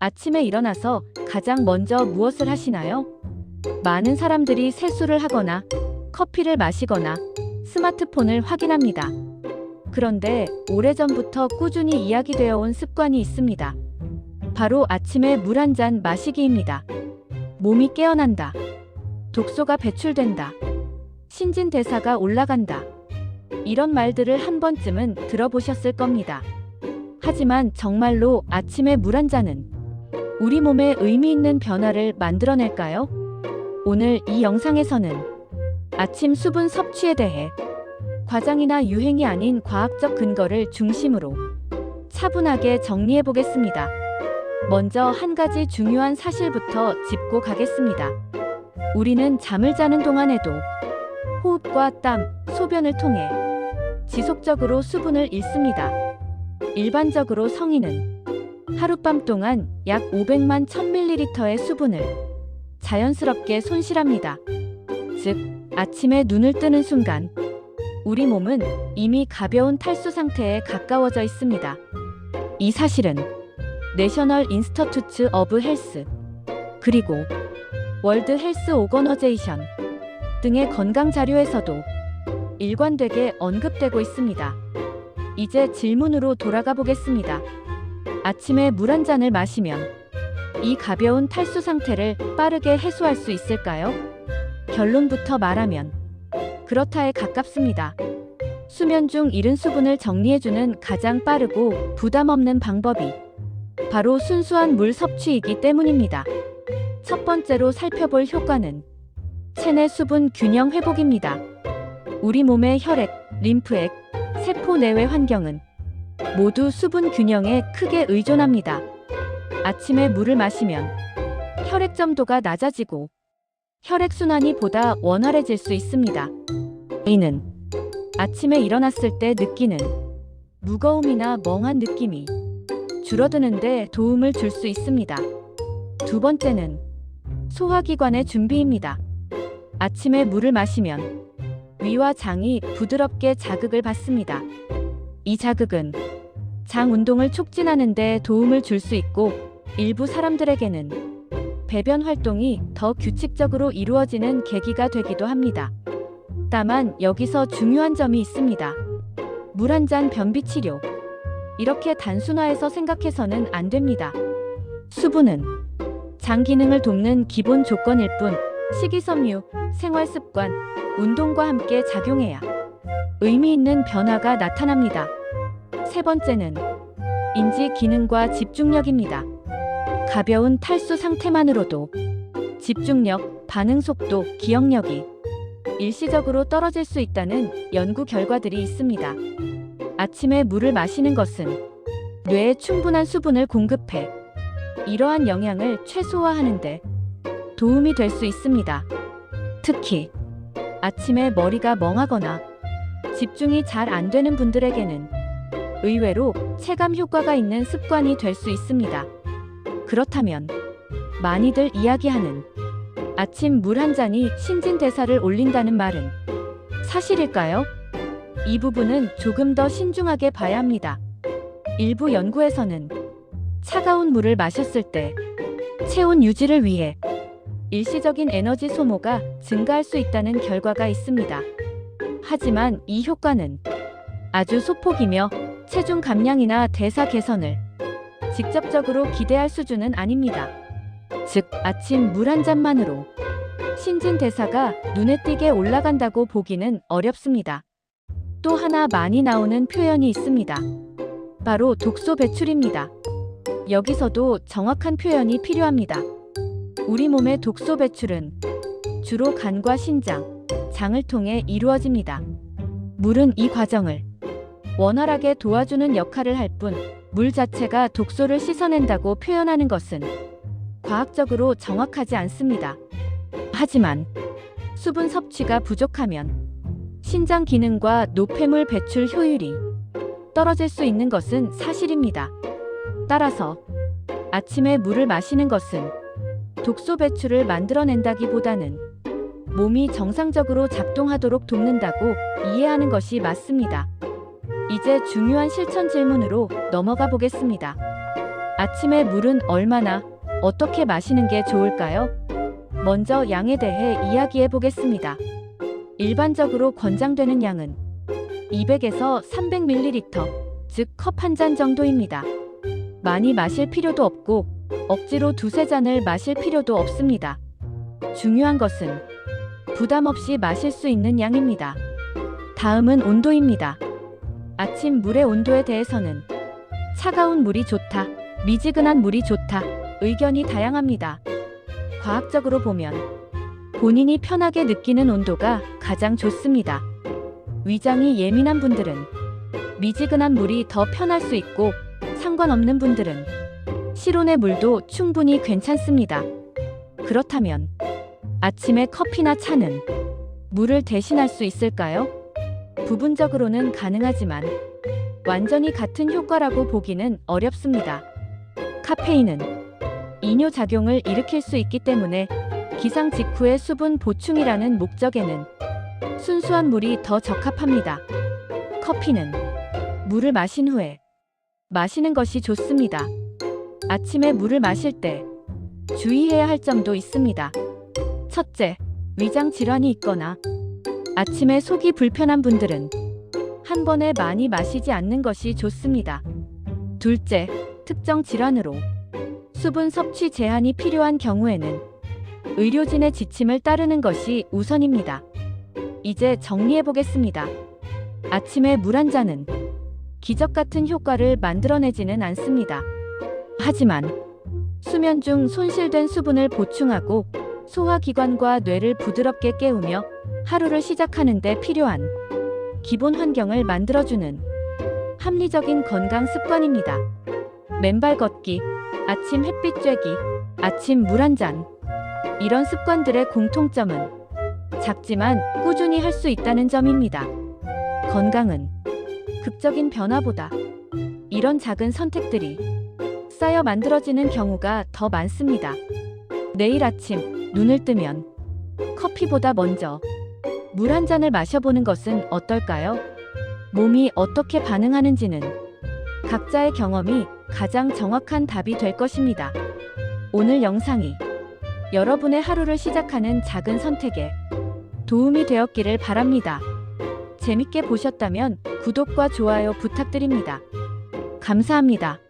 아침에 일어나서 가장 먼저 무엇을 하시나요? 많은 사람들이 세수를 하거나 커피를 마시거나 스마트폰을 확인합니다. 그런데 오래전부터 꾸준히 이야기되어 온 습관이 있습니다. 바로 아침에 물 한 잔 마시기입니다. 몸이 깨어난다. 독소가 배출된다. 신진대사가 올라간다. 이런 말들을 한 번쯤은 들어보셨을 겁니다. 하지만 정말로 아침에 물 한 잔은 우리 몸에 의미 있는 변화를 만들어낼까요? 오늘 이 영상에서는 아침 수분 섭취에 대해 과장이나 유행이 아닌 과학적 근거를 중심으로 차분하게 정리해 보겠습니다. 먼저 한 가지 중요한 사실부터 짚고 가겠습니다. 우리는 잠을 자는 동안에도 호흡과 땀, 소변을 통해 지속적으로 수분을 잃습니다. 일반적으로 성인은 하룻밤 동안 약 500만 1000ml의 수분을 자연스럽게 손실합니다. 즉, 아침에 눈을 뜨는 순간 우리 몸은 이미 가벼운 탈수 상태에 가까워져 있습니다. 이 사실은 내셔널 인스터튜트 오브 헬스 그리고 월드 헬스 오거너제이션 등의 건강 자료에서도 일관되게 언급되고 있습니다. 이제 질문으로 돌아가 보겠습니다. 아침에 물 한 잔을 마시면 이 가벼운 탈수 상태를 빠르게 해소할 수 있을까요? 결론부터 말하면 그렇다에 가깝습니다. 수면 중 잃은 수분을 정리해주는 가장 빠르고 부담 없는 방법이 바로 순수한 물 섭취이기 때문입니다. 첫 번째로 살펴볼 효과는 체내 수분 균형 회복입니다. 우리 몸의 혈액, 림프액, 세포 내외 환경은 모두 수분 균형에 크게 의존합니다. 아침에 물을 마시면 혈액 점도가 낮아지고 혈액순환이 보다 원활해질 수 있습니다. 이는 아침에 일어났을 때 느끼는 무거움이나 멍한 느낌이 줄어드는데 도움을 줄 수 있습니다. 두 번째는 소화기관의 준비입니다. 아침에 물을 마시면 위와 장이 부드럽게 자극을 받습니다. 이 자극은 장 운동을 촉진하는 데 도움을 줄 수 있고 일부 사람들에게는 배변 활동이 더 규칙적으로 이루어지는 계기가 되기도 합니다. 다만 여기서 중요한 점이 있습니다. 물 한 잔 변비 치료. 이렇게 단순화해서 생각해서는 안 됩니다. 수분은 장 기능을 돕는 기본 조건일 뿐 식이섬유, 생활습관, 운동과 함께 작용해야 의미 있는 변화가 나타납니다. 세 번째는 인지 기능과 집중력입니다. 가벼운 탈수 상태만으로도 집중력, 반응 속도, 기억력이 일시적으로 떨어질 수 있다는 연구 결과들이 있습니다. 아침에 물을 마시는 것은 뇌에 충분한 수분을 공급해 이러한 영향을 최소화하는데 도움이 될 수 있습니다. 특히 아침에 머리가 멍하거나 집중이 잘 안 되는 분들에게는 의외로 체감 효과가 있는 습관이 될 수 있습니다. 그렇다면 많이들 이야기하는 아침 물 한 잔이 신진대사를 올린다는 말은 사실일까요? 이 부분은 조금 더 신중하게 봐야 합니다. 일부 연구에서는 차가운 물을 마셨을 때 체온 유지를 위해 일시적인 에너지 소모가 증가할 수 있다는 결과가 있습니다. 하지만 이 효과는 아주 소폭이며 체중 감량이나 대사 개선을 직접적으로 기대할 수준은 아닙니다. 즉, 아침 물 한 잔만으로 신진대사가 눈에 띄게 올라간다고 보기는 어렵습니다. 또 하나 많이 나오는 표현이 있습니다. 바로 독소 배출입니다. 여기서도 정확한 표현이 필요합니다. 우리 몸의 독소 배출은 주로 간과 신장, 장을 통해 이루어집니다. 물은 이 과정을 원활하게 도와주는 역할을 할 뿐 물 자체가 독소를 씻어낸다고 표현하는 것은 과학적으로 정확하지 않습니다. 하지만 수분 섭취가 부족하면 신장 기능과 노폐물 배출 효율이 떨어질 수 있는 것은 사실입니다. 따라서 아침에 물을 마시는 것은 독소 배출을 만들어낸다기보다는 몸이 정상적으로 작동하도록 돕는다고 이해하는 것이 맞습니다. 이제 중요한 실천 질문으로 넘어가 보겠습니다. 아침에 물은 얼마나, 어떻게 마시는 게 좋을까요? 먼저 양에 대해 이야기해 보겠습니다. 일반적으로 권장되는 양은 200에서 300ml, 즉 컵 한 잔 정도입니다. 많이 마실 필요도 없고 억지로 두세 잔을 마실 필요도 없습니다. 중요한 것은 부담 없이 마실 수 있는 양입니다. 다음은 온도입니다. 아침 물의 온도에 대해서는 차가운 물이 좋다, 미지근한 물이 좋다, 의견이 다양합니다. 과학적으로 보면 본인이 편하게 느끼는 온도가 가장 좋습니다. 위장이 예민한 분들은 미지근한 물이 더 편할 수 있고, 상관없는 분들은 실온의 물도 충분히 괜찮습니다. 그렇다면 아침에 커피나 차는 물을 대신할 수 있을까요? 부분적으로는 가능하지만 완전히 같은 효과라고 보기는 어렵습니다. 카페인은 이뇨 작용을 일으킬 수 있기 때문에 기상 직후의 수분 보충이라는 목적에는 순수한 물이 더 적합합니다. 커피는 물을 마신 후에 마시는 것이 좋습니다. 아침에 물을 마실 때 주의해야 할 점도 있습니다. 첫째, 위장 질환이 있거나 아침에 속이 불편한 분들은 한 번에 많이 마시지 않는 것이 좋습니다. 둘째, 특정 질환으로 수분 섭취 제한이 필요한 경우에는 의료진의 지침을 따르는 것이 우선입니다. 이제 정리해 보겠습니다. 아침에 물 한 잔은 기적 같은 효과를 만들어내지는 않습니다. 하지만 수면 중 손실된 수분을 보충하고 소화기관과 뇌를 부드럽게 깨우며 하루를 시작하는 데 필요한 기본 환경을 만들어주는 합리적인 건강 습관입니다. 맨발 걷기, 아침 햇빛 쬐기, 아침 물 한 잔. 이런 습관들의 공통점은 작지만 꾸준히 할 수 있다는 점입니다. 건강은 극적인 변화보다 이런 작은 선택들이 쌓여 만들어지는 경우가 더 많습니다. 내일 아침 눈을 뜨면 커피보다 먼저 물 한 잔을 마셔보는 것은 어떨까요? 몸이 어떻게 반응하는지는 각자의 경험이 가장 정확한 답이 될 것입니다. 오늘 영상이 여러분의 하루를 시작하는 작은 선택에 도움이 되었기를 바랍니다. 재밌게 보셨다면 구독과 좋아요 부탁드립니다. 감사합니다.